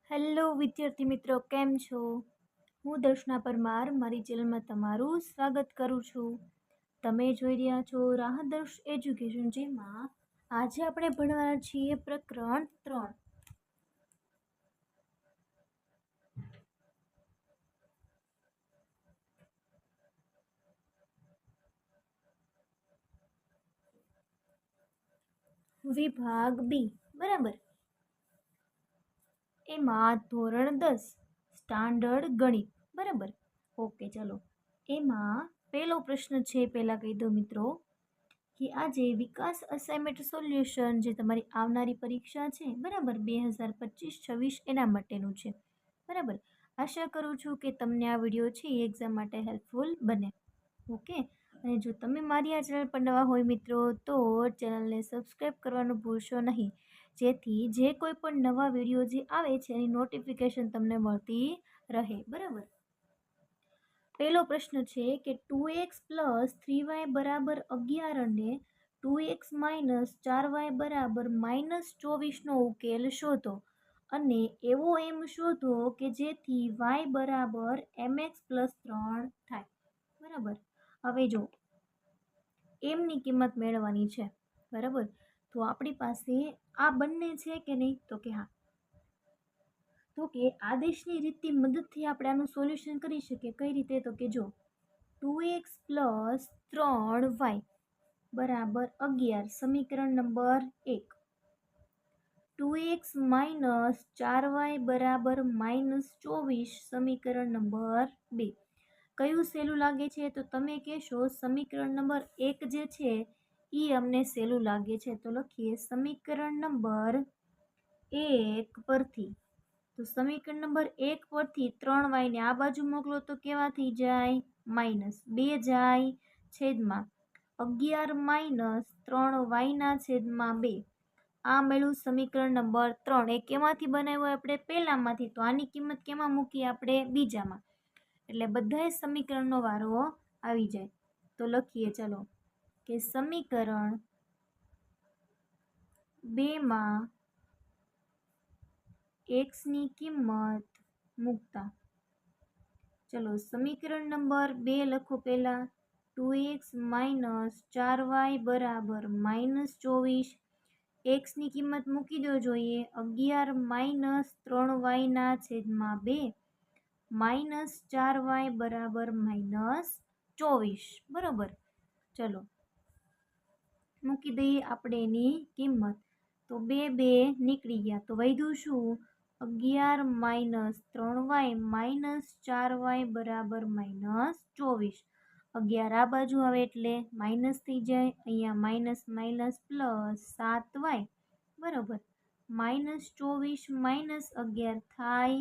Hello વિદ્યાર્થી મિત્રો, કેમ છો? હું દર્શના પરમાર મારી ચેનલમાં તમારું સ્વાગત કરું છું. તમે જોઈ રહ્યા છો રાહદર્શ એજ્યુકેશન, જેમાં આજે આપણે ભણવાના છીએ પ્રકરણ 3. વિભાગ બી, બરાબર. એમાં ધોરણ 10 સ્ટાન્ડર્ડ ગણિત, બરાબર. ઓકે, ચલો. એમાં પહેલો પ્રશ્ન છે, પહેલા કહી દો મિત્રો કે આજે વિકાસ અસાઇનમેન્ટ સોલ્યુશન જે તમારી આવનારી પરીક્ષા છે, બરાબર, 2025-26 એના માટેનું છે, બરાબર. આશા કરું છું કે તમને આ વિડીયો છે એ એક્ઝામ માટે હેલ્પફુલ બને. ઓકે, અને જો તમે મારી આ ચેનલ પર નવા હોય મિત્રો, તો ચેનલને સબસ્ક્રાઈબ કરવાનું ભૂલશો નહીં, જેથી જે કોઈ પણ નવા વિડીયો જે આવે છે એની નોટિફિકેશન તમને મળતી રહે, બરાબર. પહેલો પ્રશ્ન છે કે 2x + 3y = 11 અને 2x - 4y = -24 નો ઉકેલ શોધો, અને એવો એમ શોધો કે જેથી y = mx + 3 થાય, બરાબર. હવે જો એમની કિંમત મેળવવાની છે, બરાબર, તો આપણી પાસે આ બંને છે કે નહીં, તો કે હા. તો કે આદેશની રીતની મદદથી આપણે આનું સોલ્યુશન કરી શકીએ. કઈ રીતે? તો કે જો 2x + 3y = 11 સમીકરણ નંબર 1, 2x - 4y = -24 સમીકરણ નંબર 2. કયું સહેલું લાગે છે? તો તમે કહેશો સમીકરણ નંબર 1 જે છે એ અમને સહેલું લાગે છે. તો લખીએ સમીકરણ નંબર 1 પરથી. તો સમીકરણ નંબર 1 પરથી 3y ને આ બાજુ મોકલો તો કેવા થઈ જાય? -2 જાય છેદમાં 11 - 3y/2. આ મળ્યું સમીકરણ નંબર 3. એ કેમાંથી બનાવ્યું આપણે? પહેલામાંથી. તો આની કિંમત કેમાં મૂકીએ આપણે? બીજામાં. એટલે બધાય સમીકરણનો વારો આવી જાય. તો લખીએ ચલો કે સમીકરણ 2 માં x ની કિંમત મૂકતા. ચલો સમીકરણ નંબર 2 લખો. પહેલા 2x - 4y = -24. x ની કિંમત મૂકી દો જોઈએ 11 - 3y/2 -4y = -24, બરાબર. ચલો મૂકી દઈએ આપણે એની કિંમત. તો 2 નીકળી ગયા. તો વધ્યું શું? 11 - 3y -4y = -24. 11 આ બાજુ આવે એટલે માઇનસ થઈ જાય. અહીંયા માઇનસ +7y, બરાબર. -24 - 11 થાય.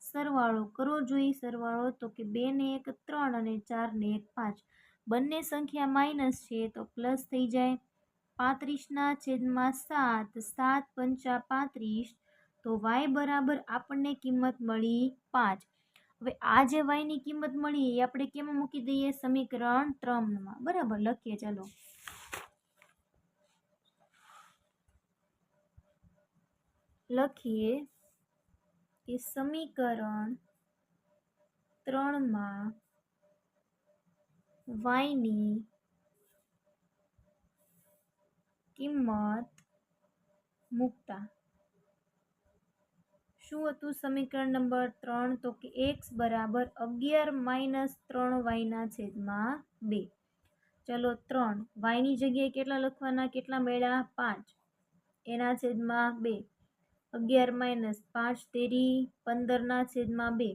સરવાળો કરો જોઈએ. સરવાળો તો કે 2 ને 1 3 અને 4 ને 1 5. બંને સંખ્યા માઇનસ છે તો પ્લસ થઈ જાય. 35/7, 7 × 5 = 35. તો y બરાબર આપણને કિંમત મળી 5. હવે આ જે y ની કિંમત મળી એ આપણે કેમાં મૂકી દઈએ? સમીકરણ 3માં, બરાબર. લખીએ ચાલો. લખીએ કે સમીકરણ 3 માં y ની કિંમત મૂકતા. શું હતું સમીકરણ નંબર 3? તો કે x = 11 - 3y/2. ચલો 3 y ની જગ્યાએ કેટલા લખવાના? કેટલા મળ્યા? 5 એના છેદમાં 2. 11 - 5 તેરી 15/2.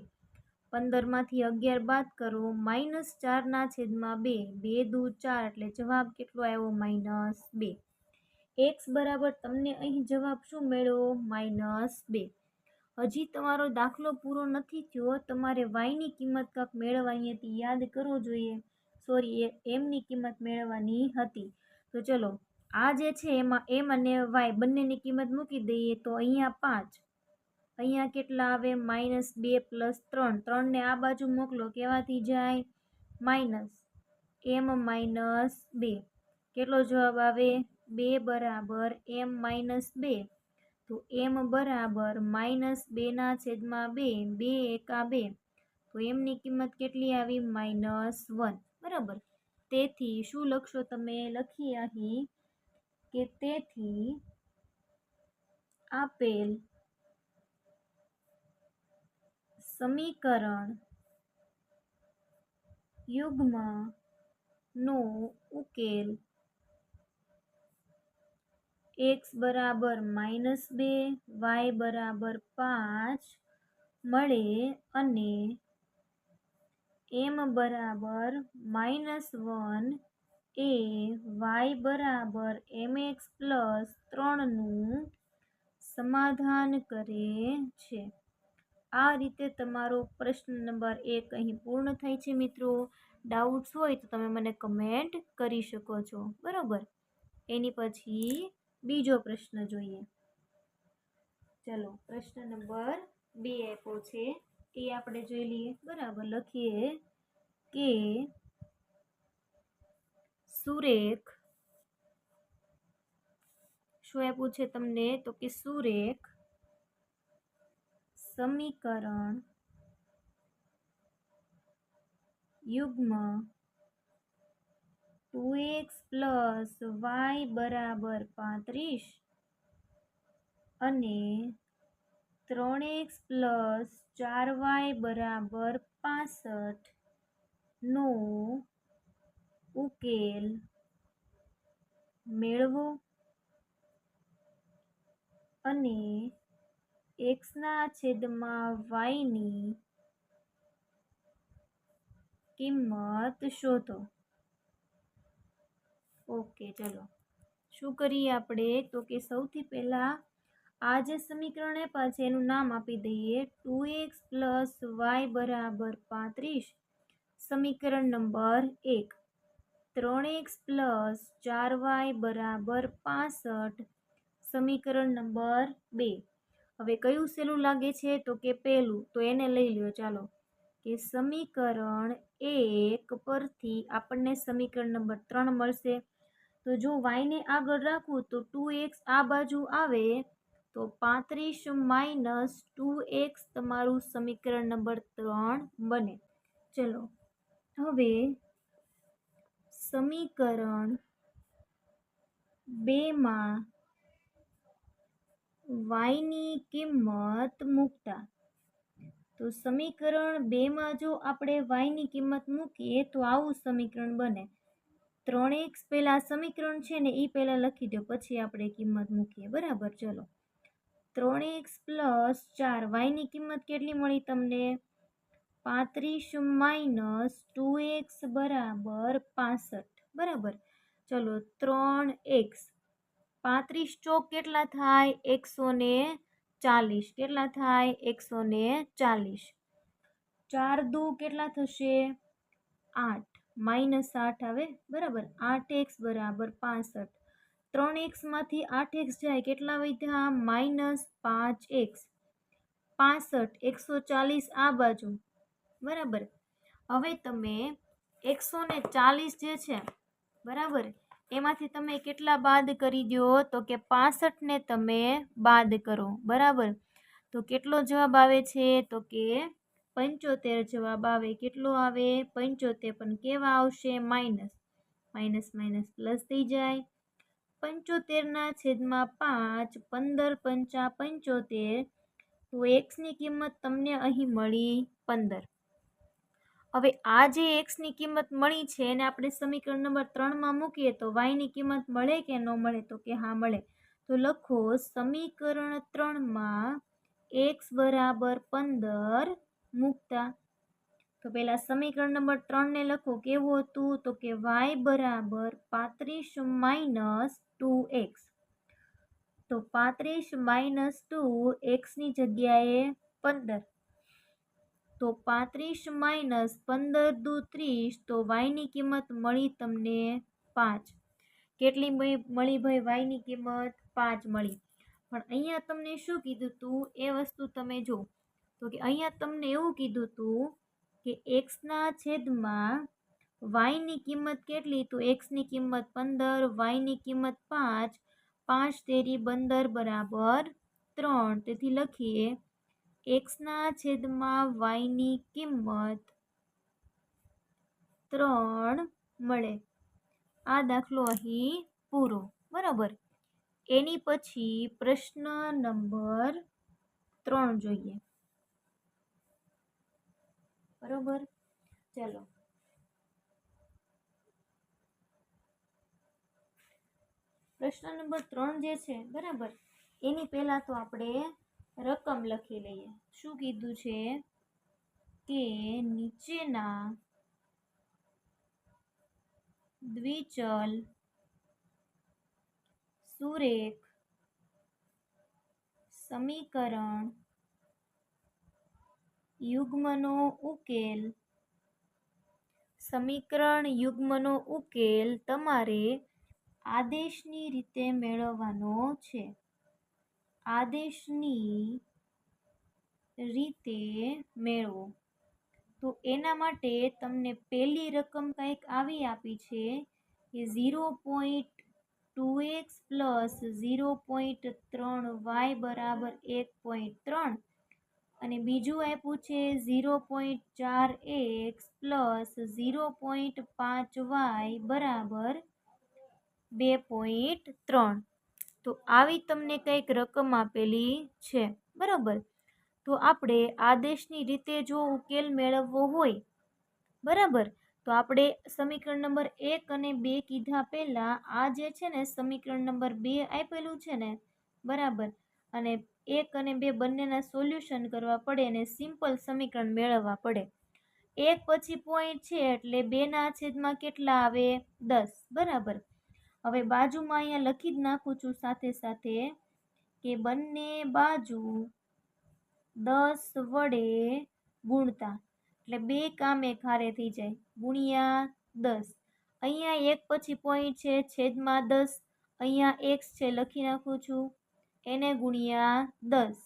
15 માંથી 11 બાદ કરો -4/2. 2 દુ 4 એટલે જવાબ કેટલો આવ્યો? -2. x બરાબર તમને અહીં જવાબ શું મળ્યો? -2. હજી તમારો દાખલો પૂરો નથી થયો. તમારે y ની કિંમત કાંક મેળવવાની હતી, યાદ કરવો જોઈએ. સોરી, એમની કિંમત મેળવવાની હતી. તો ચલો આ જે છે એમાં m અને y બંનેની કિંમત મૂકી દઈએ. તો અહીંયા 5, અહીંયા કેટલા આવે? -2 + 3. 3 ને આ બાજુ મોકલો કેવા થઈ જાય? -m - 2. કેટલો જવાબ આવે? 2 = m - 2. તો તો એમ બરાબર -2/2, 2 એકા 2, તો એમની કિંમત કેટલી આવી? -1, બરાબર. તેથી શું લખશો તમે? લખીએ અહીં કે તેથી આપેલ સમીકરણ યુગ્મનો ઉકેલ x બરાબર -2, y બરાબર 5 મળે અને m બરાબર -1 એ y બરાબર mx પ્લસ 3નું સમાધાન કરે છે. આ રીતે તમારો પ્રશ્ન નંબર 1 અહીં પૂર્ણ થાય છે. મિત્રો, ડાઉટ્સ હોય તો તમે મને કમેન્ટ કરી શકો છો, બરાબર. એની પછી બીજો પ્રશ્ન જોઈએ. ચલો, પ્રશ્ન નંબર 2 આપ્યો છે, એ આપણે જોઈ લઈએ. બરાબર, લખીએ કે સુરેખ, શું આપ્યું છે તમને? તો કે સુરેખ સમીકરણ યુગ્મ 2x પ્લસ y બરાબર 35 અને 3x પ્લસ 4y બરાબર 65 નો ઉકેલ મેળવો અને x ના છેદમાં y ની કિંમત શોધો. ઓકે, ચલો શું કરીએ આપણે? તો કે સૌથી પહેલા આ જે સમીકરણ આપ્યા છે એનું નામ આપી દઈએ 2x પ્લસ y બરાબર 35, સમીકરણ નંબર 1. 3x પ્લસ 4y બરાબર 65, સમીકરણ નંબર 2. હવે કયું સહેલું લાગે છે? તો કે પહેલું, તો એને લઈ લ્યો. ચાલો, કે સમીકરણ 1 પરથી આપણને સમીકરણ નંબર 3 મળશે. તો જો y ને આગળ રાખવું તો 2x આ બાજુ આવે તો 35 - 2x તમારું સમીકરણ નંબર 3 બને. ચલો, હવે સમીકરણ 2 માં y ની કિંમત મૂકતા, તો સમીકરણ 2 માં જો આપણે y ની કિંમત મૂકીએ તો આવું સમીકરણ બને. 3x પહેલા સમીકરણ છે ને એ પહેલા લખી દો, પછી આપણે કિંમત મૂકીએ, બરાબર. ચલો, 3x પ્લસ 4, y ની કિંમત કેટલી મળી તમને? 35 - 2x બરાબર 65, બરાબર. ચલો, 3x 35 ચોક કેટલા થાય? 140. કેટલા થાય? 140. 4 દુ કેટલા થશે? 8, -8 આવે, બરાબર. 8x બરાબર 65. 3x માંથી 8x જાય, કેટલા વધ્યા? -5x. 65, 140 આ બાજુ, બરાબર. હવે તમે 140 જે છે, બરાબર, એમાંથી તમે કેટલા બાદ કરી દો? તો કે 65 ને તમે બાદ કરો, બરાબર. તો કેટલો જવાબ આવે છે? તો કે 75 જવાબ આવે. કેટલો આવે? 75. પણ કેવા આવશે? માઇનસ. માઇનસ માઇનસ પ્લસ થઈ જાય. 75/5, 15 પંચા 75, તો x ની કિંમત તમને અહીં મળી 15. હવે આ જે x ની કિંમત મળી છે એને આપણે સમીકરણ નંબર 3 માં મૂકીએ તો y ની કિંમત મળે કે ન મળે? તો કે હા, મળે. તો લખો સમીકરણ 3 માં x બરાબર 15 મૂકતા. તો પહેલા સમીકરણ નંબર 3 ને લખો. કેવું હતું? તો કે y બરાબર 35 - 2x. તો 35 - 2, x ની જગ્યાએ 15. તો 35 - 15 દુ 30, તો y ની કિંમત મળી તમને 5. કેટલી મળી ભાઈ y ની કિંમત? 5 મળી. પણ અહીંયા તમને શું કીધું હતું એ વસ્તુ તમે જો. તો કે અહીંયા તમને એવું કીધું હતું કે x ના છેદમાં y ની કિંમત કેટલી? તો x ની કિંમત 15, y ની કિંમત 5. 5 તેરી 15 બરાબર 3, તેથી લખીએ xના છેદમાં yની કિંમત 3 મળે. આ દાખલો અહીં પૂરો. બરાબર. એની પછી પ્રશ્ન નંબર 3 જોઈએ. બરોબર. ચલો, પ્રશ્ન નંબર 3 જે છે, બરાબર, એની પહેલા તો આપણે રકમ લખી લઈએ. શું કીધું છે કે નીચેના દ્વિચલ સુરેખ સમીકરણ યુગ્મનો ઉકેલ તમારે આદેશની રીતે મેળવવાનો છે. આદેશની રીતે મેળવો. તો એના માટે તમને પહેલી રકમ કંઈક આવી આપી છે કે 0.2x પ્લસ 0.3y બરાબર 1.3 અને બીજું આપ્યું છે 0.4x પ્લસ 0.5y બરાબર 2.3. તો આવી તમને કંઈક રકમ આપેલી છે. બરાબર. તો આપણે આદેશની રીતે જો ઉકેલ મેળવવો હોય, બરાબર, તો આપણે સમીકરણ નંબર 1 અને 2 કીધા પહેલા આ જે છે ને સમીકરણ નંબર 2 આપેલું છે ને, બરાબર, અને 1 અને 2 બંનેના સોલ્યુશન કરવા પડે અને સિમ્પલ સમીકરણ મેળવવા પડે. 1 પછી પોઈન્ટ છે એટલે 2ના છેદમાં કેટલા આવે? 10. બરાબર. હવે બાજુમાં અહીંયા લખી જ નાખું છું સાથે સાથે કે બંને બાજુ 10 વડે ગુણતા, એટલે 2 કામે ખારે થઈ જાય, ગુણ્યા 10. અહીંયા 1 પછી પોઈન્ટ છે, છેદમાં 10, અહીંયા x છે લખી નાખું છું, એને ગુણ્યા 10.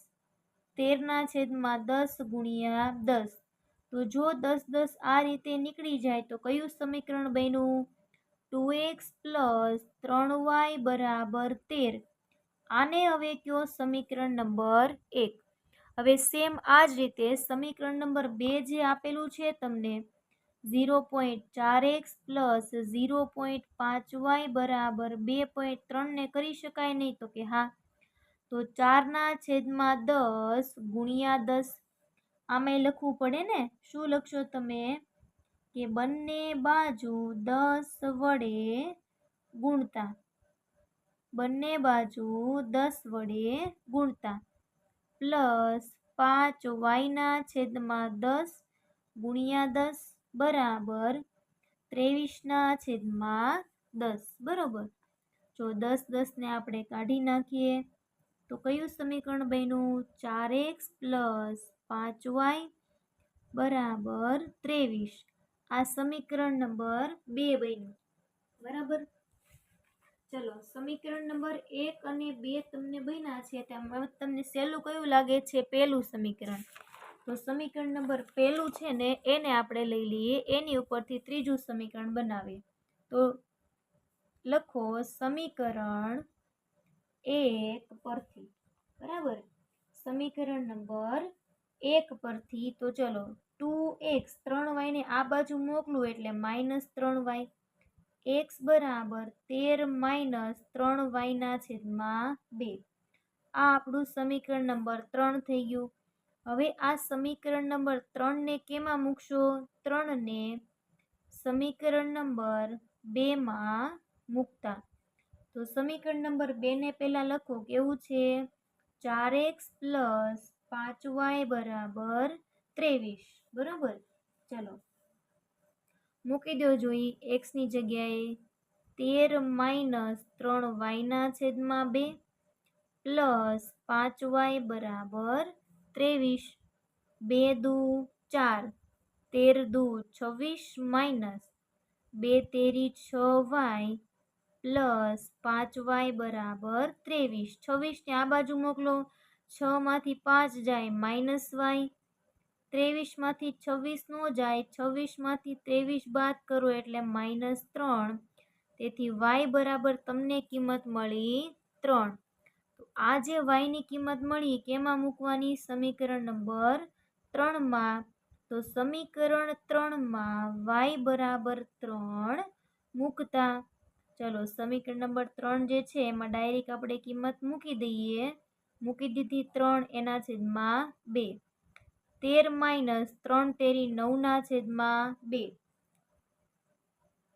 13ના છેદમાં 10 ગુણ્યા 10. તો જો 10 10 આ રીતે નીકળી જાય તો કયું સમીકરણ બન્યું? 2x પ્લસ 3y બરાબર 13. આને હવે કયો સમીકરણ નંબર 1. હવે સેમ આ જ રીતે સમીકરણ નંબર 2 જે આપેલું છે તમને 0.4x પ્લસ 0.5y બરાબર 2.3 ને કરી શકાય નહીં? તો કે હા. તો 4ના છેદમાં 10 ગુણ્યા 10. આમાં લખવું પડે ને. શું લખશો તમે? કે બંને બાજુ 10 વડે ગુણતા, બંને બાજુ 10 વડે ગુણતા, પ્લસ 5y ના છેદમાં 10 ગુણ્યા 10 બરાબર 23ના છેદમાં 10. બરાબર. જો 10 10 ને આપણે કાઢી નાખીએ તો કયું સમીકરણ બન્યું? 4x પ્લસ 5y બરાબર 23. આ સમીકરણ નંબર 2 બન્યું. બરાબર. ચલો, સમીકરણ નંબર 1 અને 2 તમને બન્યા છે. તેમાં તમને સહેલું કયું લાગે છે? પહેલું સમીકરણ. તો સમીકરણ નંબર પહેલું છે ને એને આપણે લઈ લઈએ, એની ઉપરથી ત્રીજું સમીકરણ બનાવીએ. તો લખો સમીકરણ 1 પરથી. બરાબર. સમીકરણ નંબર 1 પરથી તો ચલો 2x 3y ને આ બાજુ મોકલું એટલે -3y, x બરાબર 13 - 3y ના છેદમાં 2. આ આપણું સમીકરણ નંબર 3 થઈ ગયું. હવે આ સમીકરણ નંબર 3 ને કેમાં મૂકશો? 3 ને સમીકરણ નંબર 2 માં મૂકતા. તો સમીકરણ નંબર 2 ને પહેલા લખો કેવું છે? 4x પ્લસ 5y બરાબર 23. બરાબર. ચલો મૂકી દો જોઈ. x ની જગ્યાએ 13 - 3y ના છેદમાં 2 પ્લસ 5y બરાબર 23. 2 દુ 4, 13 દુ 26 માઇનસ 2 તેરી 6y પ્લસ 5y બરાબર 23. 26 ને આ બાજુ મોકલો, 6 માંથી 5 જાય -y, 23 માંથી 26 નો જાય, 26 માંથી 23 બાદ કરો એટલે -3. તેથી y બરાબર તમને કિંમત મળી 3. તો આ જે વાયની કિંમત મળી કેમાં મૂકવાની? સમીકરણ નંબર 3માં. તો સમીકરણ 3માં વાય બરાબર 3 મૂકતા, ચલો સમીકરણ નંબર 3 જે છે એમાં ડાયરેક્ટ આપણે કિંમત મૂકી દઈએ. મૂકી દીધી 3 એના છેદમાં 2. 13 - 3 તેરી 9 ના છેદમાં 2.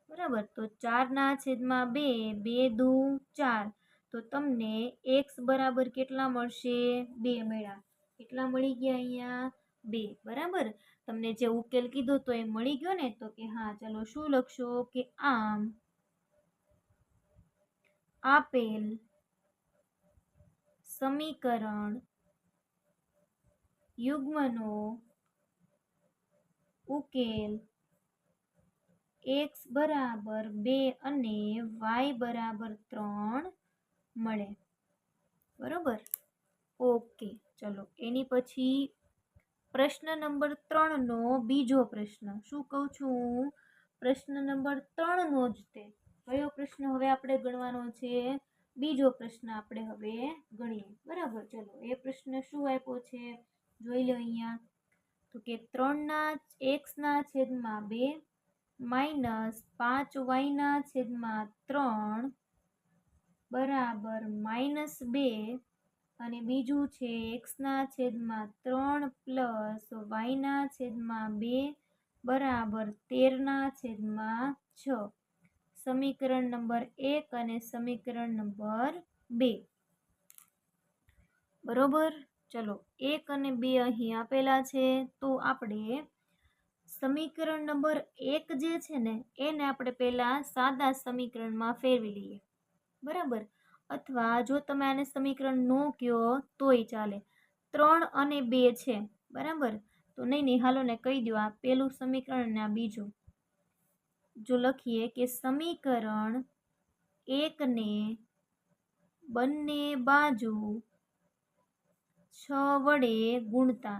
બરાબર, તો 4 ના છેદમાં 2, 2 દુ 4. તો તમને x બરાબર કેટલા મળશે? 2 મળ્યા. કેટલા મળી ગયા અહીંયા? 2. બરાબર, તમને જે ઉકેલ કીધો તો એ મળી ગયો ને? તો કે હા. ચલો શું લખશો? કે આમ આપેલ સમીકરણ યુગ્મનો ઉકેલ x બરાબર 2 અને y બરાબર 3 મળે. બરોબર, ઓકે. ચલો એની પછી પ્રશ્ન નંબર 3 નો બીજો પ્રશ્ન. શું કહું છું? પ્રશ્ન નંબર 3 નો જ તે કયો પ્રશ્ન હવે આપણે ગણવાનો છે? બીજો પ્રશ્ન આપણે હવે ગણીએ. બરાબર, ચલો એ પ્રશ્ન શું આપ્યો છે જોઈ લો અહીંયા. તો કે 3 ના x ના છેદમાં 2 માઇનસ 5y ના છેદમાં 3 બરાબર -2, અને બીજું છે x ના છેદમાં 3 પ્લસ y ના છેદમાં 2 બરાબર 13 ના છેદમાં 6. સમીકરણ નંબર 1 અને સમીકરણ નંબર 2. બરોબર, ચલો 1 અને 2 અહીં આપેલા છે. તો આપણે સમીકરણ નંબર 1 જે છે ને એને આપણે પહેલા સાદા સમીકરણમાં ફેરવી લઈએ. બરાબર, અથવા જો તમે આને સમીકરણ નો કહો તોય ચાલે. 3 અને 2 છે. બરાબર, તો નહીં હાલો ને કહી દો. આ પહેલું સમીકરણ અને આ બીજું. જો લખીએ કે સમીકરણ 1 ને બંને બાજુ 6 વડે ગુણતા.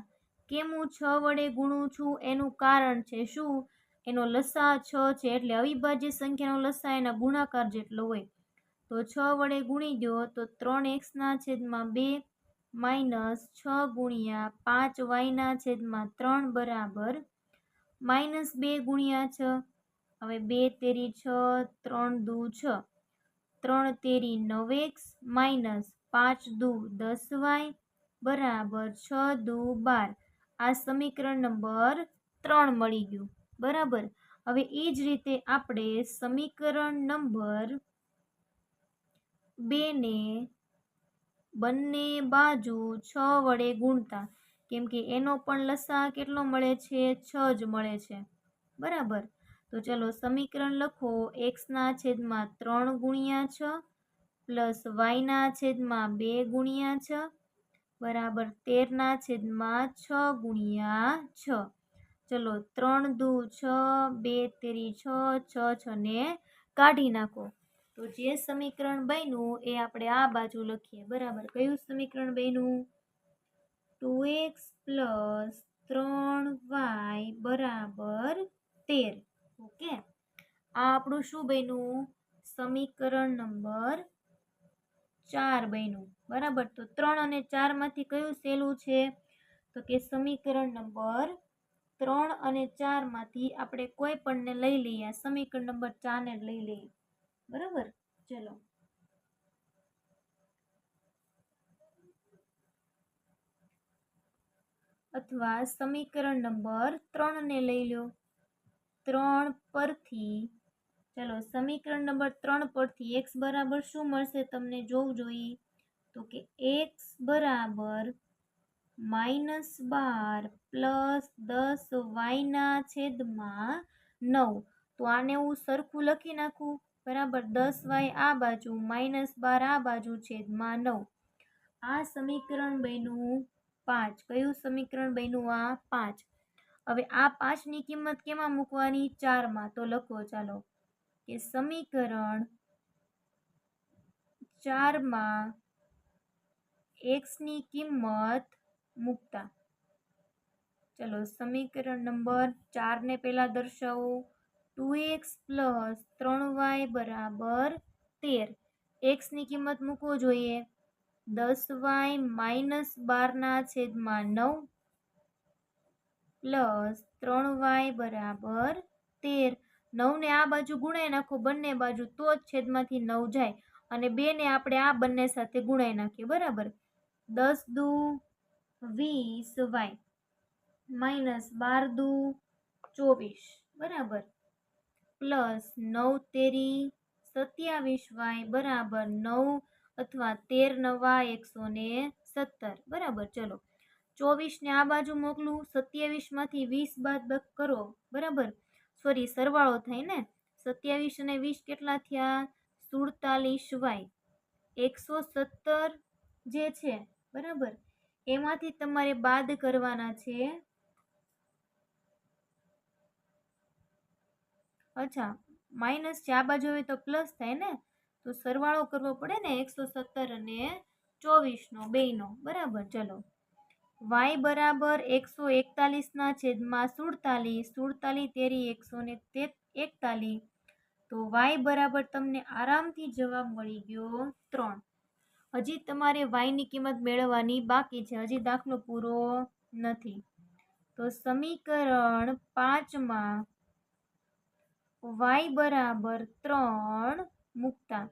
કેમ હું 6 વડે ગુણું છું? એનું કારણ છે શું? એનો લસા 6 છે, એટલે અવિભાજ્ય સંખ્યાનો લસા એના ગુણાકાર જેટલો હોય. તો 6 વડે ગુણી દો તો 3x ના છેદમાં 2 માઇનસ 6 ગુણ્યા 5y ના છેદમાં 3 બરાબર -2 ગુણ્યા 6. હવે 2 તેરી 6, 3 દુ 6, 3 તેરી 9x માઇનસ 5 દુ 10y બરાબર 6 દુ 12. આ સમીકરણ નંબર 3 મળી ગયું. બરાબર, હવે એ જ રીતે આપણે સમીકરણ નંબર 2 ને બંને બાજુ 6 વડે ગુણતા. કેમ કે એનો પણ લસા કેટલો મળે છે? 6 જ મળે છે. બરાબર, તો ચલો સમીકરણ લખો. x ના છેદમાં 3 ગુણ્યા 6 પ્લસ y ના છેદમાં 2 ગુણ્યા 6 બરાબર 13 ના છેદમાં 6 ગુણ્યા 6. ચલો 3 દુ 6, 2 તેરી 6, 6 6 ને કાઢી નાખો. તો જે સમીકરણ બન્યું એ આપણે આ બાજુ લખીએ. બરાબર, કયું સમીકરણ બન્યું? 2x પ્લસ 3y બરાબર 13. ઓકે, આ આપણું શું બન્યું? સમીકરણ નંબર 4 બન્યું. બરાબર, તો 3 અને 4 માંથી કયું સહેલું છે? તો કે સમીકરણ નંબર 3 અને 4 માંથી આપણે કોઈ પણને લઈ લઈએ. સમીકરણ નંબર 4 ને લઈ લઈએ. બરાબર, ચલો અથવા સમીકરણ નંબર 3 ને લઈ લો. 3 પરથી ચલો સમીકરણ નંબર 3 પરથી x બરાબર શું મળશે તમને જોવું જોઈએ. તો કે x બરાબર -12 પ્લસ 10y ના છેદમાં 9. તો આને હું સરખું લખી નાખું. બરાબર, 10y આ બાજુ -12 આ બાજુ છેદમાં 9. આ સમીકરણ બન્યું 5. કયું સમીકરણ બન્યું? આ 5. હવે આ 5 ની કિંમત કેમાં મૂકવાની? 4 માં. તો લખો ચાલો કે સમીકરણ 4 માં x ની કિંમત મૂકતા. ચલો સમીકરણ નંબર 4 ને પહેલા દર્શાવો. 2x પ્લસ 3y બરાબર 13. x ની કિંમત મૂકવો જોઈએ. 10y માઇનસ 12/9 પ્લસ 3y બરાબર 13. 9 ને આ બાજુ ગુણાઈ નાખો બંને બાજુ, તો જ છેદમાંથી 9 જાય. અને 2 ને આપણે આ બંને સાથે ગુણાઈ નાખીએ. બરાબર. 10 દુ 20y માઇનસ 12 દુ 24. બરાબર. પ્લસ 9 તેરી 27y બરાબર 9 અથવા 13 નવા 117. બરાબર. ચલો 24 ને આ બાજુ મોકલું, 27 માંથી 20 બાદ કરો. બરાબર. સોરી, સરવાળો થાય ને. 27 અને 20 કેટલા થયા? 47y. 117 જે છે, બરાબર, એમાંથી તમારે બાદ કરવાના છે. અચ્છા, માઇનસ છે આ બાજુ, હવે તો પ્લસ થાય ને, તો સરવાળો કરવો પડે ને 117 અને 24 નો, બેયનો. બરાબર. ચલો y બરાબર 141/47. 47 તેરી 141. તો y બરાબર તમને આરામથી જવાબ મળી ગયો 3. હજી તમારે y ની કિંમત મેળવવાની બાકી છે, હજી દાખલો પૂરો નથી. તો સમીકરણ 5માં y બરાબર 3 મૂકતા,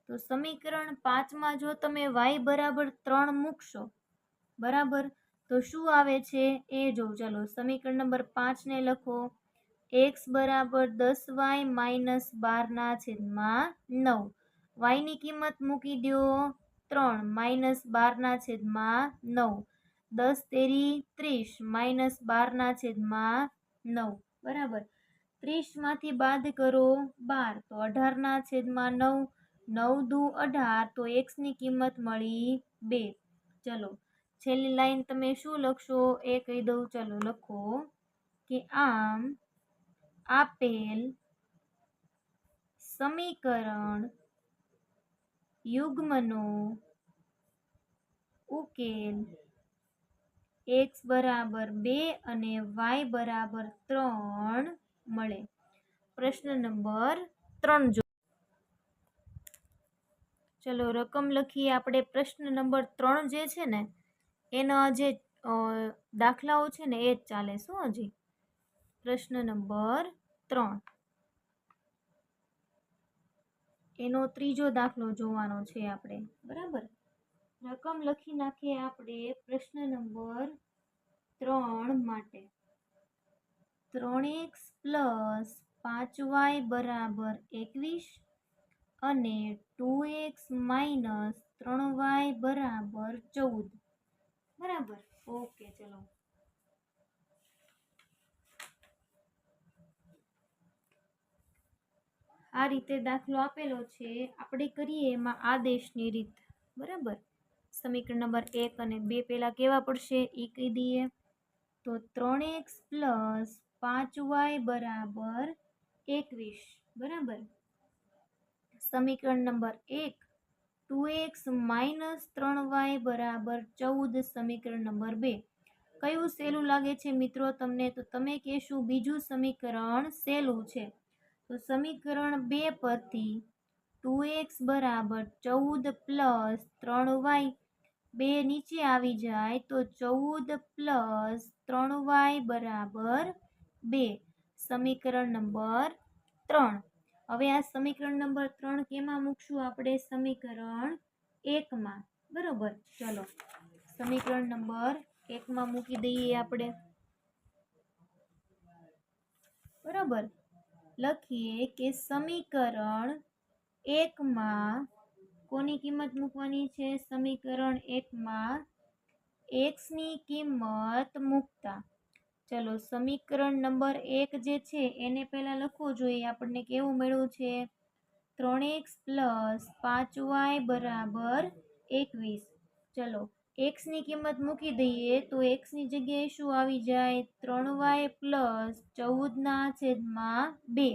તો સમીકરણ 5માં જો તમે y બરાબર 3 મૂકશો, બરાબર, તો શું આવે છે એ જો. ચલો સમીકરણ નંબર 5 ને લખો. x બરાબર 10y માઇનસ 12/9. y ની કિંમત મૂકી દો 3 માઇનસ 12/9. 10 તેરી 30 માઇનસ 12/9. બરાબર. 30 માંથી બાદ કરો 12, તો 18/9. 9 દુ 18, તો x ની કિંમત મળી 2. ચલો છેલ્લી લાઈન તમે શું લખશો એ કહી દઉં. ચલો લખો કે આમ આપેલ સમીકરણ યુગ્મનો ઉકેલ x બરાબર 2 અને y બરાબર 3 મળે. પ્રશ્ન નંબર 3 જો. ચલો રકમ લખીએ આપણે. પ્રશ્ન નંબર 3 જે છે ને, એના જે દાખલાઓ છે ને એ જ ચાલે. શું હજી? પ્રશ્ન નંબર 3 એનો ત્રીજો દાખલો જોવાનો છે આપણે. બરાબર. રકમ લખી નાખીએ આપણે પ્રશ્ન નંબર 3 માટે. 3x પ્લસ 5y બરાબર 21 અને 2x માઇનસ 3y બરાબર 14. બરાબર. ઓકે. ચલો આ રીતે દાખલો આપેલો છે, આપણે કરીએ એમાં આદેશની રીત. બરાબર. સમીકરણ નંબર 1 અને 2 પહેલા કેવા પડશે એ કહી દઈએ. તો 3x પ્લસ 5y બરાબર 21. બરાબર. સમીકરણ નંબર 1 2x માઇનસ 3y બરાબર 14. સમીકરણ નંબર 2 કયું સહેલું લાગે છે મિત્રો તમને? તો તમે કહેશો બીજું સમીકરણ સહેલું છે. તો સમીકરણ 2 પરથી 2x બરાબર 14 પ્લસ 3y, 2 નીચે આવી જાય તો 14 પ્લસ 3y બરાબર 2. સમીકરણ નંબર 3. હવે આ સમીકરણ નંબર 3 કેમાં મૂકશું આપણે? સમીકરણ 1માં. બરોબર. ચલો સમીકરણ નંબર 1માં મૂકી દઈએ આપણે. બરાબર. લખીએ કે સમીકરણ 1માં કોની કિંમત મૂકવાની છે? સમીકરણ 1માં x ની કિંમત મૂકતા. ચલો સમીકરણ નંબર 1 જે છે એને પહેલા લખવું જોઈએ. આપણને કેવું મળ્યું છે? 3x પ્લસ 5y બરાબર 21. ચલો x ની કિંમત મૂકી દઈએ તો x ની જગ્યાએ શું આવી જાય? 3y પ્લસ 14/2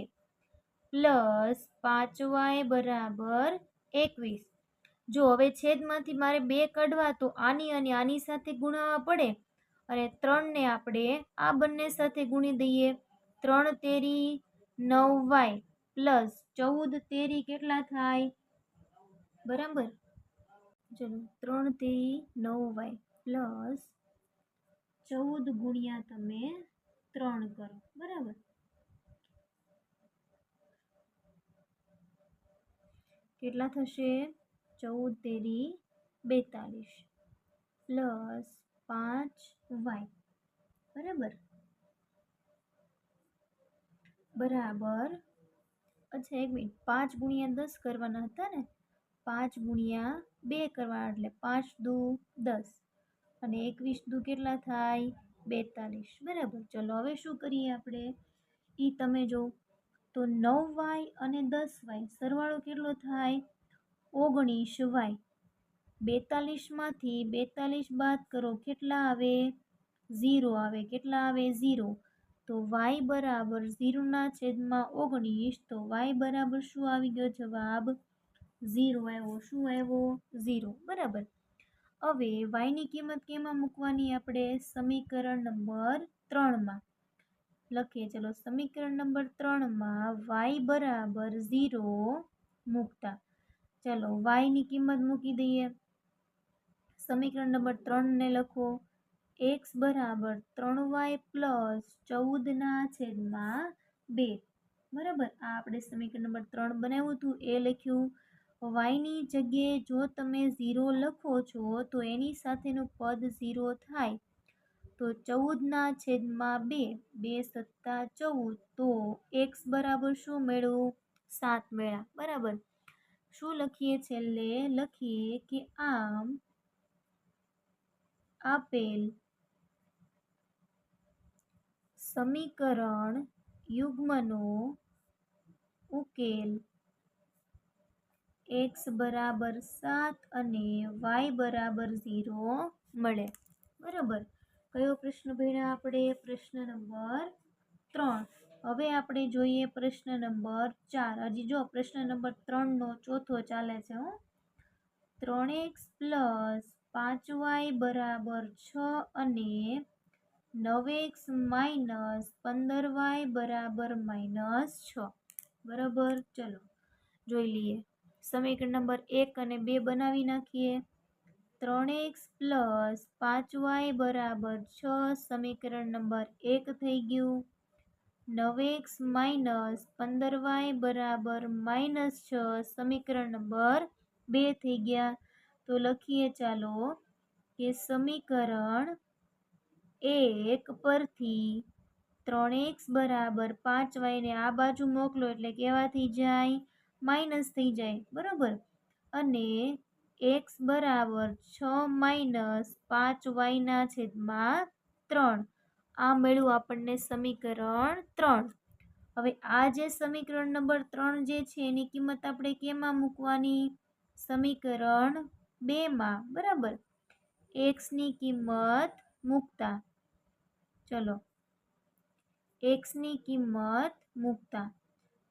પ્લસ 5y બરાબર 21. જો હવે છેદમાંથી મારે 2 કાઢવા, તો આની અને આની સાથે ગુણાવવા પડે, અને 3 ને આપણે આ બંને સાથે ગુણી દઈએ. 3 તેરી 9y પ્લસ 14 તેરી કેટલા થાય? બરાબર. ચલો 3 તેરી 9y પ્લસ 14 ગુણ્યા તમે 3 કરો, બરાબર. કેટલા થશે? 14 તેરી 42 પ્લસ 5y, બરાબર. બરાબર. અચ્છા, 1 મિનિટ, 5 ગુણ્યા 10 કરવાના હતા ને, 5 ગુણ્યા 2 કરવા, એટલે 5 દુ 10 અને 21 દુ કેટલા થાય? 42, બરાબર. ચલો હવે શું કરીએ આપણે, એ તમે જો. તો 9y અને 10y સરવાળો કેટલો થાય? 19y. 42માંથી 42 બાદ કરો, કેટલા આવે? 0 આવે. કેટલા આવે? 0. તો y બરાબર 0/19, તો y બરાબર શું આવી ગયો જવાબ? 0 આવ્યો. શું આવ્યો? 0, બરાબર. હવે y ની કિંમત કેમાં મૂકવાની આપણે? સમીકરણ નંબર 3માં લખીએ. ચલો, સમીકરણ નંબર 3માં y બરાબર 0 મૂકતા. ચલો, y ની કિંમત મૂકી દઈએ. સમીકરણ નંબર 3 ને લખો. x બરાબર 3y પ્લસ 14/2, બરાબર. આ આપણે સમીકરણ નંબર 3 બનાવ્યું હતું એ લખ્યું. y ની જગ્યાએ જો તમે 0 લખો છો તો એની સાથેનું પદ 0 થાય. તો 14/2, 2 સત્તા 14, તો x બરાબર શું મેળવું? 7 મેળા, બરાબર. શું લખીએ? છેલ્લે લખીએ કે આમ આપેલ સમીકરણ યુગ્મનો ઉકેલ x બરાબર 7 અને y બરાબર 0 મળે, બરાબર. કયો પ્રશ્ન ભણ્યા આપણે? પ્રશ્ન નંબર 3. હવે આપણે જોઈએ પ્રશ્ન નંબર 4. હજી જો પ્રશ્ન નંબર 3નો ચોથો ચાલે છે. 3x પ્લસ 5y બરાબર 6 અને 9x માઇનસ 15y બરાબર -6, બરાબર. ચલો જોઈ લઈએ. સમીકરણ નંબર 1 અને 2 બનાવી નાખીએ. 3x પ્લસ 5y બરાબર 6 સમીકરણ નંબર 1 થઈ ગયું. 9x માઇનસ 15y બરાબર -6 સમીકરણ નંબર 2 થઈ ગયા. તો લખીએ ચાલો કે સમીકરણ 1 પરથી 3x બરાબર 5y ને આ બાજુ મોકલો એટલે કેવા થઈ જાય? માઇનસ થઈ જાય, બરાબર. અને x બરાબર 6 માઇનસ 5y/3, આ મળ્યું આપણને સમીકરણ 3. હવે આ જે સમીકરણ નંબર 3 જે છે એની કિંમત આપણે કેમાં મૂકવાની? સમીકરણ 2માં, બરાબર. x ની કિંમત મૂકતા. ચલો, x ની કિંમત મૂકતા.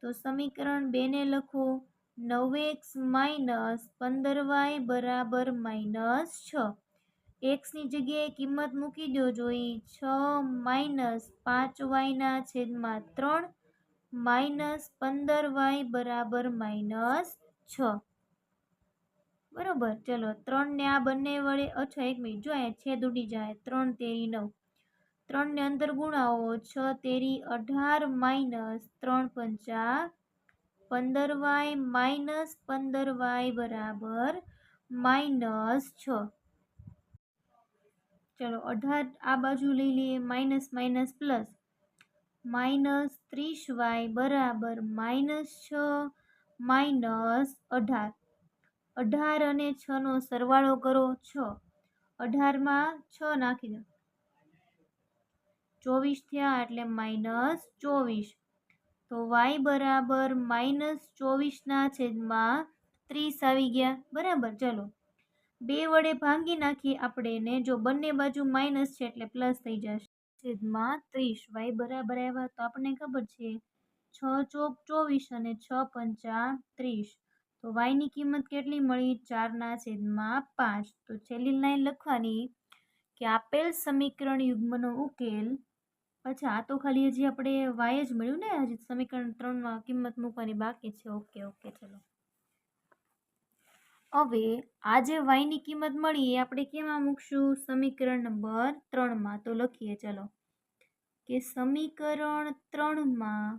તો સમીકરણ 2 ને લખો. 9x માઇનસ 15y બરાબર -6. x ની જગ્યાએ કિંમત મૂકી દો. જોઈ 6 માઇનસ 5y/3 માઇનસ 15y બરાબર -6, બરાબર. ચલો, 3 ને આ બંને વડે, અચ્છા 1 મિનિટ, જો અહીંયા છેદ ઉડી જાય. 3 તેરી 9, 3 ને અંદર ગુણાવો. 6 તેરી 18 માઇનસ 3 પંચા 15y માઇનસ 15y બરાબર -6. ચલો, 18 આ બાજુ લઈ લઈએ. Minus minus plus, minus 30y બરાબર -6 માઇનસ 18. 18 અને 6 નો સરવાળો કરો. 6, 18માં 6 નાખી દો, 24 થયા એટલે -24. તો y બરાબર -24/30 આવી ગયા, બરાબર. ચલો, 2 વડે ભાંગી નાખીએ આપણે એને. જો બંને બાજુ માઇનસ છે એટલે પ્લસ થઈ જશે. -30 y બરાબર આવ્યા. તો આપણને ખબર છે 6 ચોક 24 અને 6 પંચા 30. તો y ની કિંમત કેટલી મળી? 4/5. તો છેલ્લી લાઈન લખવાની કે આપેલ સમીકરણ યુગ્મનો ઉકેલ. અચ્છા, આ તો ખાલી હજી આપણે y જ મળ્યું ને, હજી સમીકરણ 3માં કિંમત મૂકવાની બાકી છે. ઓકે, ચલો. હવે આ જે વાયની કિંમત મળી એ આપણે કેમાં મૂકશું? સમીકરણ નંબર 3માં. તો લખીએ ચલો કે સમીકરણ 3માં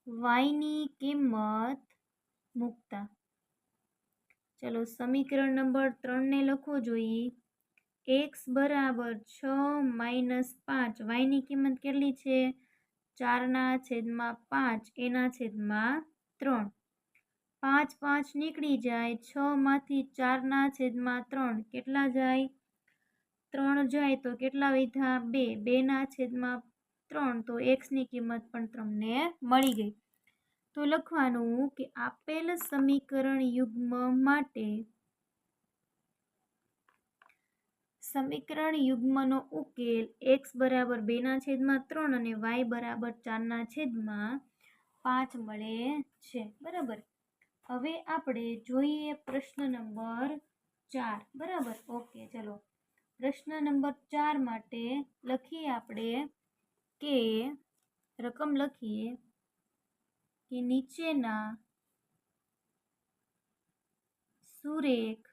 વાયની કિંમત મૂકતા, ચલો સમીકરણ નંબર 3ને લખવો જોઈએ. x બરાબર 6 માઇનસ 5. વાયની કિંમત કેટલી છે? 4/5 એના છેદમાં 3. 5 5 નીકળી જાય. 6 માંથી 4/3 કેટલા જાય? 3 જાય તો કેટલા વધ્યા? 2. 2/3. તો x ની કિંમત પણ તમને મળી ગઈ. તો લખવાનું કે આપેલ સમીકરણ યુગ્મ માટે સમીકરણ યુગ્મનો ઉકેલ x બરાબર 2/3 અને y બરાબર 4/5 મળે છે. બરાબર. હવે આપણે જોઈએ પ્રશ્ન નંબર 4. બરાબર. ઓકે, ચલો પ્રશ્ન નંબર 4 માટે લખીએ આપણે કે રકમ લખીએ કે નીચેના સુરેખ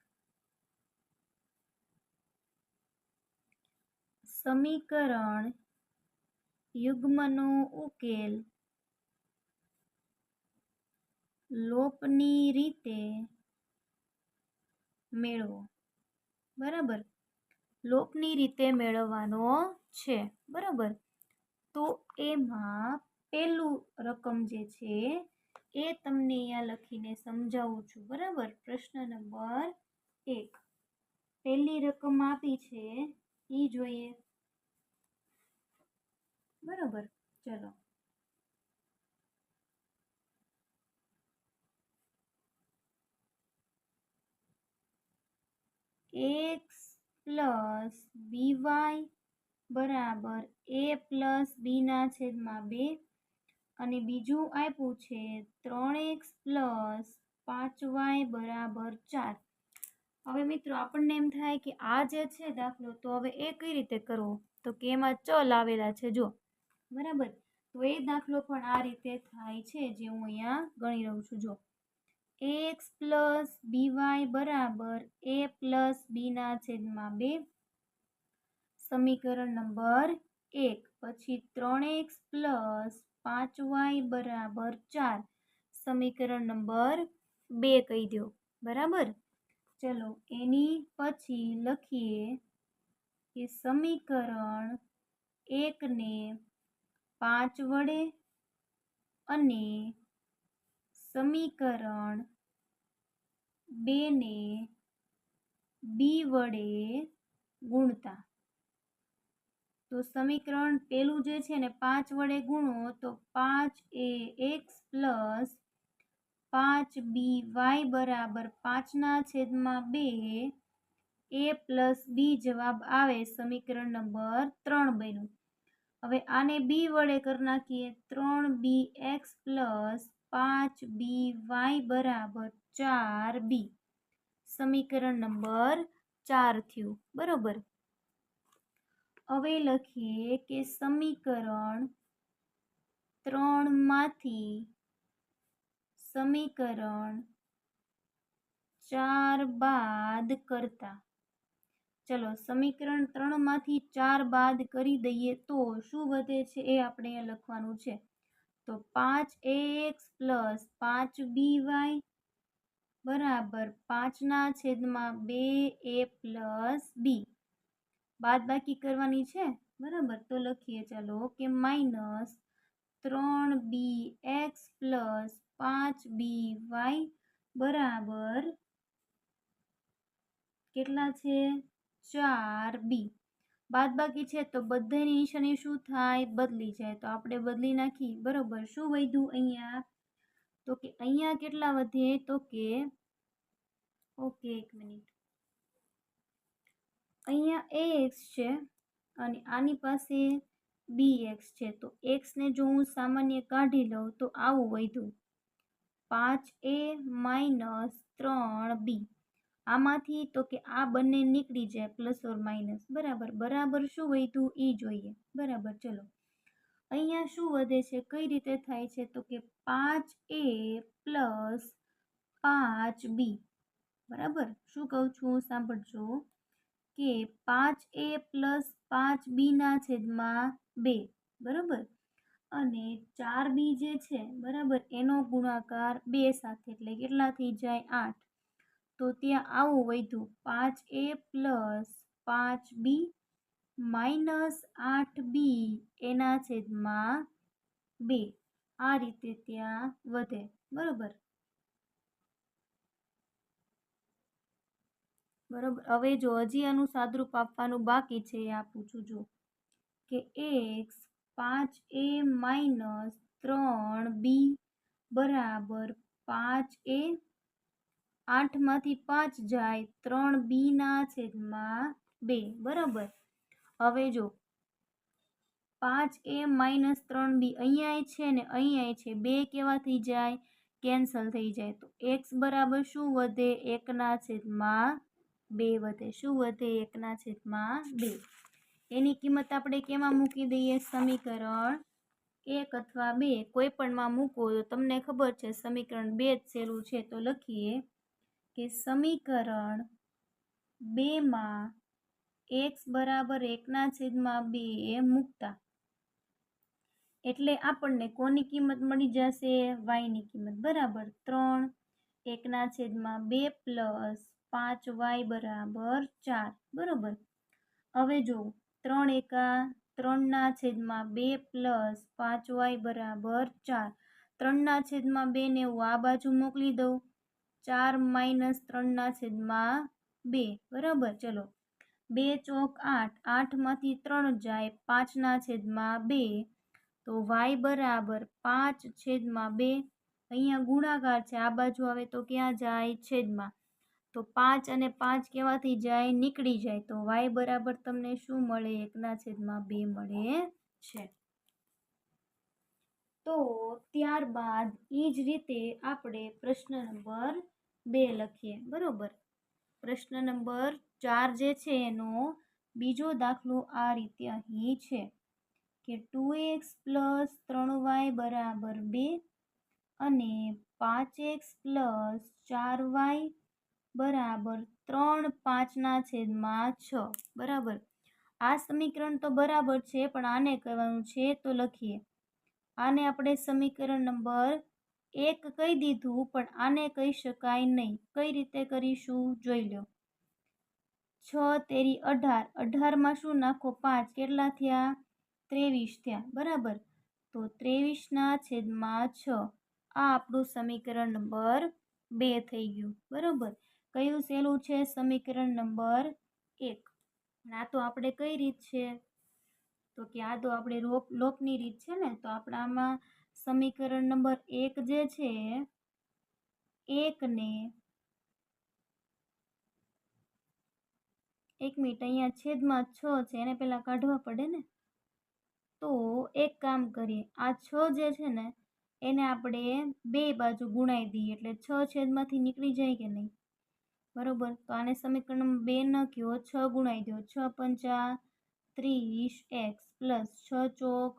સમીકરણ યુગ્મનો ઉકેલ લોપની રીતે મેળવો. બરાબર. લોપની રીતે મેળવવાનો છે. બરાબર. તો એમાં પેલું રકમ જે છે એ તમને અહીંયા લખીને સમજાવું છું. બરાબર. પ્રશ્ન નંબર 1. પહેલી રકમ આપી છે એ જોઈએ. બરાબર. ચલો x પ્લસ બીવાય બરાબર a પ્લસ b/2 અને બીજું આપ્યું છે 3x પ્લસ 5y બરાબર 4. હવે મિત્રો આપણને એમ થાય કે આ જે છે દાખલો, તો હવે એ કઈ રીતે કરવો? તો કે એમાં ચલ આવેલા છે જો. બરાબર. તો એ દાખલો પણ આ રીતે થાય છે, જે હું અહીંયા ગણી રહું છું. જો x પ્લસ બીવાય બરાબર a પ્લસ b/2 સમીકરણ નંબર 1. પછી 3x પ્લસ 5y બરાબર 4 સમીકરણ નંબર 2 કહી દો. બરાબર. ચલો એની પછી લખીએ કે સમીકરણ 1 ને 5 વડે અને સમીકરણ 2 ને b વડે ગુણતા. તો સમીકરણ પેલું જે છે ને 5 વડે ગુણો તો 5ax પ્લસ 5by બરાબર 5/2 a પ્લસ b જવાબ આવે. સમીકરણ નંબર 3 બન્યું. હવે આને b વડે કરી નાખીએ. 3bx પ્લસ 5by બરાબર 4b સમીકરણ નંબર 4 થયું. બરોબર. હવે લખીએ કે સમીકરણ 3 માંથી સમીકરણ 4 બાદ કરતા. ચલો સમીકરણ 3 માંથી 4 બાદ કરી દઈએ તો શું વધે છે એ આપણે અહીંયા લખવાનું છે. તો 5ax પ્લસ 5by બરાબર 5/2 a પ્લસ b બાદ બાકી કરવાની છે. બરાબર. તો લખીએ ચાલો કે માઇનસ 3bx પ્લસ 5by બરાબર કેટલા છે? 4b. બાદ બાકી છે તો બધાની નિશાની શું થાય? બદલી જાય. તો આપણે બદલી નાખી. બરોબર. શું વધ્યું અહીંયા? તો કે અહીંયા કેટલા વધે? તો કે ઓકે, એક મિનિટ. અહીંયા ax છે અને આની પાસે bx છે. તો x ને જો હું સામાન્ય કાઢી લઉં તો આવું વધ્યું 5a માઇનસ 3b. આમાંથી તો કે આ બંને નીકળી જાય પ્લસ ઓર માઇનસ. બરાબર. બરાબર શું વધ્યું એ જોઈએ. બરાબર. ચલો અહીંયા શું વધે છે? કઈ રીતે થાય છે? તો કે 5a પ્લસ 5b બરાબર. શું કહું છું સાંભળજો કે 5a પ્લસ 5b ના છેદમાં 2 બરાબર. અને 4b જે છે બરાબર એનો ગુણાકાર 2 સાથે એટલે કેટલા થઈ જાય 8. તો ત્યાં આવું વધ્યું 5a plus 5b minus 8b એના છેદમાં 2. આ રીતે ત્યાં વધે બરાબર. બરાબર. હવે જો હજી આનું સાદરૂપ આપવાનું બાકી છે એ આપું છું જો કે x 5a માઇનસ 3b બરાબર 5a 8માંથી 5 જાય 3b ના છેદમાં 2 બરાબર. હવે જો 5a માઇનસ 3b અહીંયા છે ને અહીંયા છે 2 કેવાથી જાય કેન્સલ થઈ જાય. તો x બરાબર શું વધે 1 ના છેદમાં 2 વધે. શું વધે 1 ના છેદમાં 2. એની કિંમત આપણે કેમાં મૂકી દઈએ સમીકરણ 1 અથવા 2 કોઈ પણમાં મૂકો તો તમને ખબર છે સમીકરણ 2 જ સહેલું છે. તો લખીએ કે સમીકરણ 2 માં x બરાબર 1 ના છેદમાં 2 મૂકતા એટલે આપણને કોની કિંમત મળી જશે y ની કિંમત બરાબર 3 1 ના છેદમાં 2 પ્લસ 5y બરાબર 4 બરાબર. હવે જો 3 એકા 3 ના છેદમાં 2 પ્લસ 5y બરાબર 4. 3 ના છેદમાં 2 ને હું આ બાજુ મોકલી દઉં 4 માઇનસ 3 ના છેદમાં 2 બરાબર. ચલો 2 ચોક 8 8માંથી 3 જાય 5 ના છેદમાં 2. તો y બરાબર 5 છેદમાં 2. અહીંયા ગુણાકાર છે આ બાજુ આવે તો ક્યાં જાય છેદમાં. તો 5 અને 5 કેવાથી જાય નીકળી જાય. તો y બરાબર તમને શું મળે 1 ના છેદમાં 2 મળે છે. તો ત્યારબાદ એ જ રીતે આપણે પ્રશ્ન નંબર 2 લખીએ બરોબર. પ્રશ્ન નંબર 4 જે છે એનો બીજો દાખલો આ રીતે અહીં છે કે 2x પ્લસ 3y બરાબર 2 અને 5x પ્લસ 4y બરાબર 3 5 ના છેદમાં 6 બરાબર. આ સમીકરણ તો બરાબર છે પણ આને કરવાનું છે તો લખીએ. આને આપણે સમીકરણ નંબર 1 કહી દીધું પણ આને કહી શકાય નહીં. કઈ રીતે કરીશું જોઈ લો. 6 તેરી 18 18માં શું નાખો 5 કેટલા થયા 23 થયા બરાબર. તો 23 ના છેદમાં 6 આ આપણું સમીકરણ નંબર 2 થઈ ગયું બરાબર. કયું સહેલું છે સમીકરણ નંબર 1. આ તો આપણે કઈ રીત છે તો કે આ તો આપણે લોકની રીત છે ને. તો આપણામાં સમીકરણ નંબર 1 જે છે 1 ને 1 મિનિટ અહીંયા છેદમાં 6 છે એને પહેલા કાઢવા પડે ને. તો એક કામ કરીએ આ 6 જે છે ને એને આપણે બે બાજુ ગુણાઈ દઈએ એટલે 6 છેદમાંથી નીકળી જાય કે નહીં બરોબર. તો આને સમીકરણ નંબર 2 લખ્યો 6 ગુણાઈ દો 6 પંચા 30x પ્લસ 6 ચોક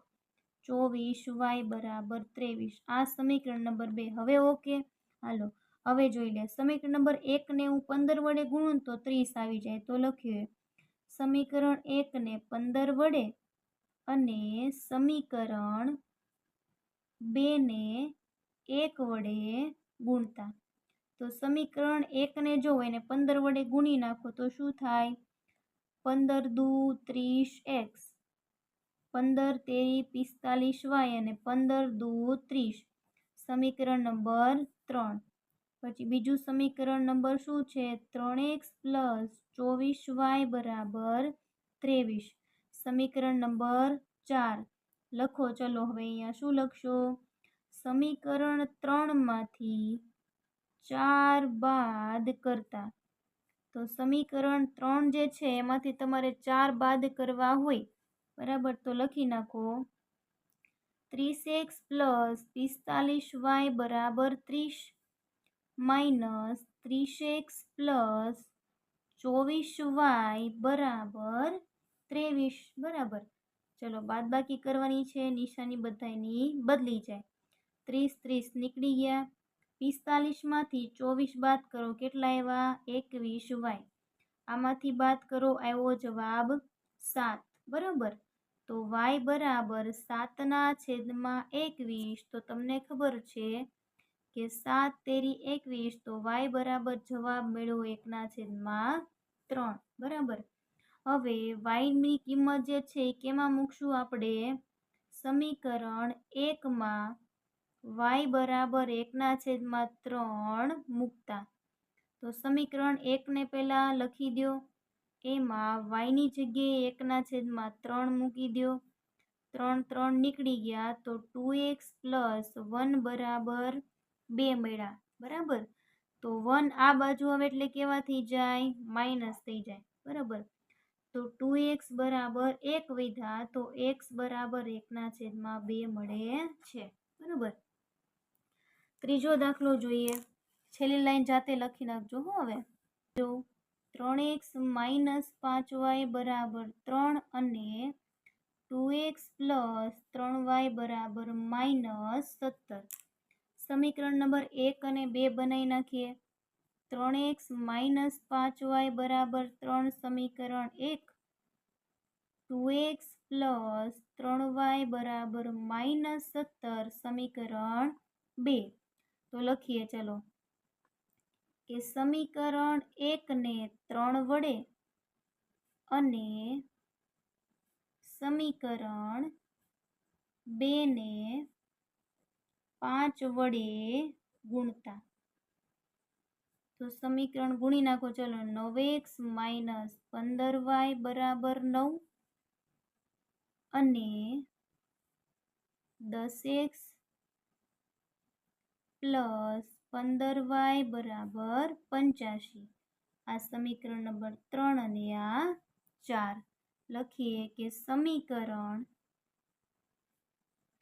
24y બરાબર 23. આ સમીકરણ નંબર 2. હવે ઓકે હાલો હવે જોઈ લે. સમીકરણ નંબર 1 ને હું 15 વડે ગુણું તો 30 આવી જાય. તો લખ્યું સમીકરણ 1 ને 15 વડે અને સમીકરણ 2 ને 1 વડે ગુણતા. તો સમીકરણ 1 ને જો એને 15 વડે ગુણી નાખો તો શું થાય 15 દુ 30x 15 તેરી 45y અને 15 દુ 30 સમીકરણ નંબર 3. પછી બીજું સમીકરણ નંબર શું છે 3x પ્લસ 24y બરાબર 23 સમીકરણ નંબર 4 લખો. ચલો હવે અહીંયા શું લખશો સમીકરણ 3માંથી 4 બાદ કરતા. તો સમીકરણ 3 જે છે એમાંથી તમારે 4 બાદ કરવા હોય બરાબર. તો લખી નાખો 30x પ્લસ 45y બરાબર 30 માઇનસ 30x પ્લસ 24y બરાબર 23 બરાબર. ચલો બાદબાકી કરવાની છે નિશાની બધાની બદલી જાય. 30 30 નીકળી ગયા 45માંથી 24 બાદ કરો, કેટલા આવ્યા? 21 વાય. આમાંથી બાદ કરો, આવ્યો જવાબ 7. બરાબર. તો વાય બરાબર 7/21. તો તમને ખબર છે કે 7 તેરી 21. તો વાય બરાબર જવાબ મેળવો 1/3. બરાબર. હવે વાયની કિંમત જે છે એ કેમાં મૂકશું આપણે? સમીકરણ 1માં વાય બરાબર 1/3 મૂકતા. તો સમીકરણ 1ને પહેલાં લખી દો. એમાં વાયની જગ્યાએ 1/3 મૂકી દો. 3 3 નીકળી ગયા તો 2x + 1 બરાબર 2 મળ્યા. બરાબર. તો 1 આ બાજુ આવે એટલે કેવા થઈ જાય? માઇનસ થઈ જાય. બરાબર. તો 2x બરાબર 1 વધ્યા તો x બરાબર 1/2 મળે છે. બરાબર. ત્રીજો દાખલો જોઈએ. છેલ્લી લાઈન જાતે લખી નાખજો. હવે જો 3x - 5y બરાબર 3 અને 2x + 3y બરાબર -17. સમીકરણ નંબર 1 અને 2 બનાવી નાખીએ. 3x - 5y બરાબર 3 સમીકરણ 1, 2x + 3y બરાબર -17 સમીકરણ 2. તો લખીએ ચલો કે સમીકરણ 1 ને 3 વડે અને સમીકરણ 2 ને 5 વડે ગુણતા. તો સમીકરણ ગુણી નાખો. ચલો 9x - 15y બરાબર 9 અને 10x + 15y બરાબર 85. આ સમીકરણ નંબર 3 અને આ 4. લખીએ કે સમીકરણ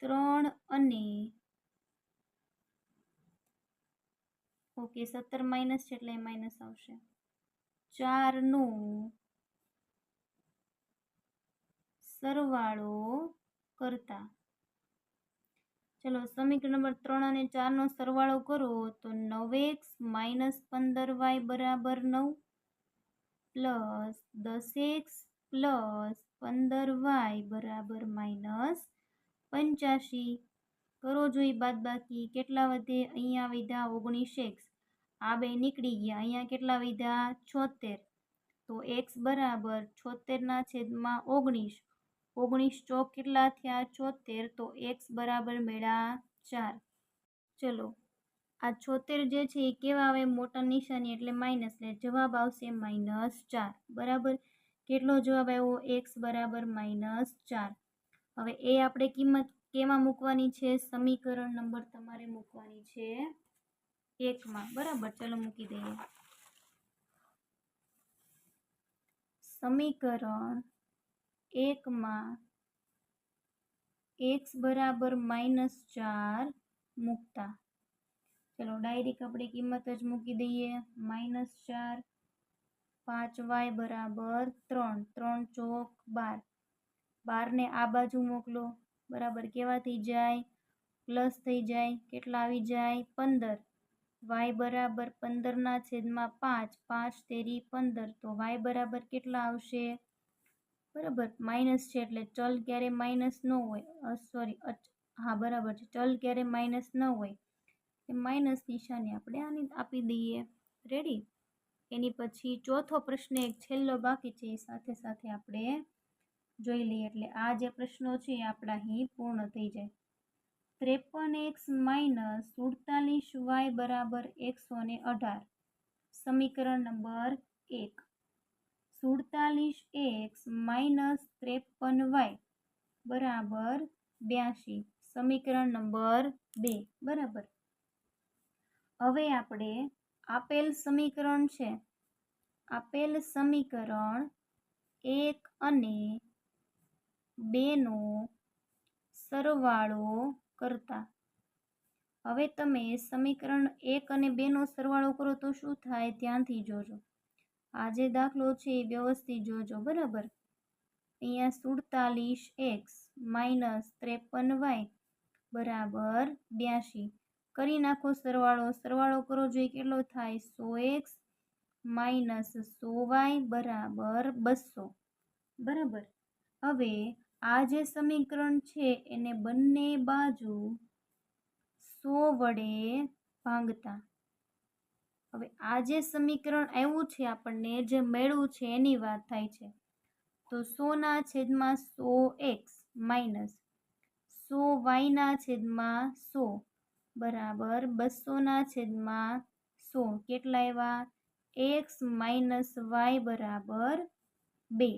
3 અને 17 માઇનસ છે એટલે માઇનસ આવશે. 4 નો સરવાળો કરતા. ચલો સમીકરણ નંબર 3 અને 4 નો સરવાળો કરો તો 9x - 15y બરાબર 9 + 10x + 15y બરાબર -85. કરો જોઈ બાદબાકી. કેટલા વધે? અહીંયા વધ્યા 19x. આ બે નીકળી ગયા. અહીંયા કેટલા વધ્યા? 76. તો x બરાબર 76/19. 19 ચોક કેટલા થયા? 76. તો x બરાબર મળ્યા 4. ચલો આ 76 જે છે એ કેવા આવે? મોટા નિશાની એટલે માઇનસ, એટલે જવાબ આવશે -4. બરાબર. કેટલો જવાબ આવ્યો? x બરાબર -4. હવે એ આપણે કિંમત કેમાં મૂકવાની છે? સમીકરણ નંબર તમારે મૂકવાની છે 1માં. બરાબર. ચલો મૂકી દઈએ. સમીકરણ 1માં x બરાબર -4 મૂકતા. ચલો ડાયરેક્ટ આપણે કિંમત જ મૂકી દઈએ. -4, 5y બરાબર 3, 3 ચોક 12. 12 ને આ બાજુ મોકલો. બરાબર. કેવા થઈ જાય? પ્લસ થઈ જાય. કેટલા આવી જાય? 15. y બરાબર 15/5. 5 તેરી 15. તો y બરાબર કેટલા આવશે? બરાબર. માઇનસ છે એટલે ચલ ક્યારે માઇનસ ન હોય. સોરી, હા બરાબર છે. ચલ ક્યારે માઇનસ ન હોય. માઇનસ નિશાની આપણે આની આપી દઈએ. રેડી. એની પછી ચોથો પ્રશ્ન એક છેલ્લો બાકી છે, એ સાથે સાથે આપણે જોઈ લઈએ એટલે આ જે પ્રશ્નો છે એ આપણા અહીં પૂર્ણ થઈ જાય. 53x - 47y બરાબર 118. સમીકરણ નંબર 1. 47x - 53y બરાબર 82. સમીકરણ નંબર 2. બરાબર. હવે આપણે આપેલ સમીકરણ છે, આપેલ સમીકરણ 1 અને 2 નો સરવાળો કરતા. હવે તમે સમીકરણ 1 અને 2 નો સરવાળો કરો તો શું થાય? ધ્યાનથી જોજો. આ જે દાખલો છે એ વ્યવસ્થિત જોજો. બરાબર. અહીંયા 47x - 53y બરાબર 82. કરી નાખો સરવાળો. સરવાળો કરો જોઈએ કેટલો થાય 100x માઇનસ 100y બરાબર 200 બરાબર. હવે આ જે સમીકરણ છે એને બંને બાજુ 100 વડે ભાંગતા. હવે આ જે સમીકરણ આવ્યું છે આપણને જે મળ્યું છે એની વાત થાય છે. તો 100/100x માઇનસ 100y/100 બરાબર 200/100 કેટલા આવ્યા x માઇનસ y બરાબર 2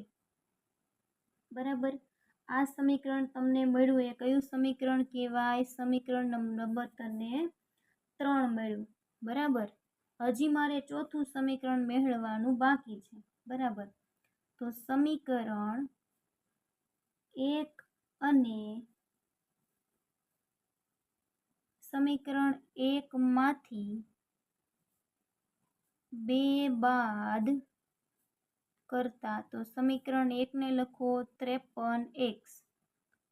બરાબર. આ સમીકરણ તમને મળ્યું એ કયું સમીકરણ કહેવાય? સમીકરણ નંબર તને 3 મળ્યું બરાબર. હજી મારે ચોથું સમીકરણ મેળવવાનું બાકી છે બરાબર. તો સમીકરણ 1 અને સમીકરણ 1 માંથી 2 બાદ કરતા. તો સમીકરણ 1 ને લખો 53x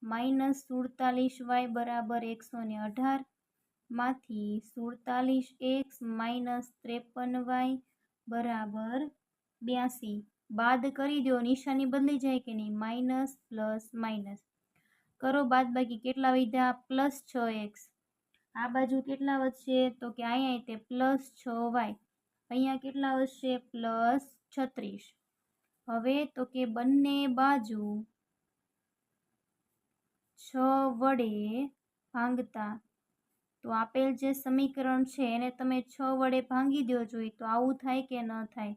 માઇનસ 47y બરાબર 118 માંથી 47x માઇનસ 53y બરાબર 82 બાદ કરી દો. નિશાની બદલી જાય કે નહીં? માઇનસ પ્લસ માઇનસ કરો બાદ બાકી. કેટલા વધ્યા? Plus 6x. આ બાજુ કેટલા વધશે? તો કે અહીંયા તે પ્લસ 6y. અહીંયા કેટલા વધશે? પ્લસ 36. હવે તો કે બંને બાજુ 6 વડે ભાંગતા. તો આપેલ જે સમીકરણ છે એને તમે 6 વડે ભાંગી દો જોઈએ તો આવું થાય કે ન થાય?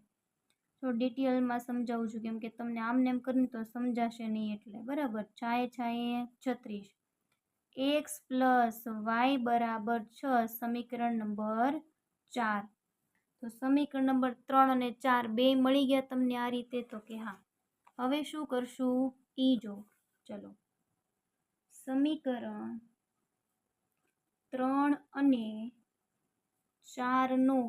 તો ડિટેલમાં સમજાવું છું કેમ કે તમને આમને એમ કરીને તો સમજાશે નહીં એટલે બરાબર. 6×6 36 x પ્લસ y બરાબર 6 સમીકરણ નંબર 4. તો સમીકરણ નંબર 3 અને 4 બે મળી ગયા તમને આ રીતે? તો કે હા. હવે શું કરશું ઈ જો. ચલો સમીકરણ 3 અને 4 નો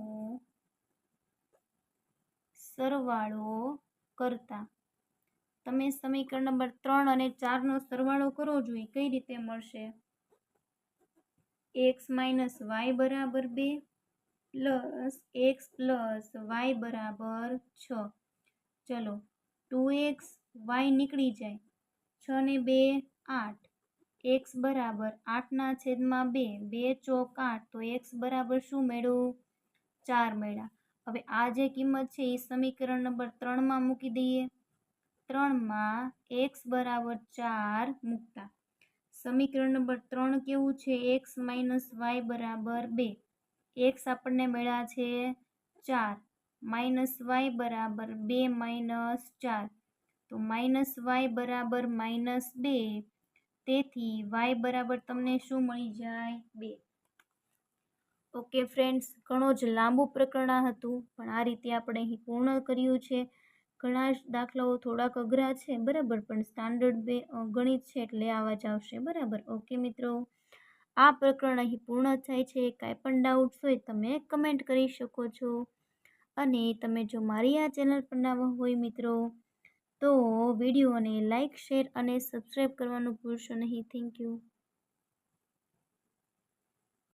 સરવાળો કરતા. તમે સમીકરણ નંબર 3 અને 4 નો સરવાળો કરો જોઈએ કઈ રીતે મળશે? x માઇનસ y બરાબર 2 પ્લસ x પ્લસ y બરાબર 6. ચલો 2x y નીકળી જાય. 6 ને 2 8. x બરાબર 8/2 2 ચોક 8. તો x બરાબર શું મળ્યું? 4 મળ્યા. હવે આ જે કિંમત છે એ સમીકરણ નંબર 3 માં મૂકી દઈએ. 3 માં x બરાબર 4 મૂકતા. સમીકરણ નંબર 3 કેવું છે? x માઇનસ y બરાબર 2. x આપણને મળ્યા છે 4 માઇનસ y બરાબર 2 માઇનસ 4. તો માઇનસ y બરાબર માઇનસ 2. તેથી y બરાબર તમને શું મળી જાય? 2. ઓકે ફ્રેન્ડ્સ, ઘણો જ લાંબુ પ્રકરણ હતું પણ આ રીતે આપણે અહીં પૂર્ણ કર્યું છે. ઘણા જ દાખલાઓ થોડાક અઘરા છે બરાબર, પણ સ્ટાન્ડર્ડ ગણિત છે એટલે આવા જ આવશે બરાબર. ઓકે મિત્રો, આ પ્રકરણ અહીં પૂર્ણ થાય છે. કાંઈ પણ ડાઉટ્સ હોય તમે કમેન્ટ કરી શકો છો. અને તમે જો મારી આ ચેનલ પર નવા હોય મિત્રો તો વિડીયોને લાઇક, શેર અને સબસ્ક્રાઈબ કરવાનું ભૂલશો નહીં. Thank you.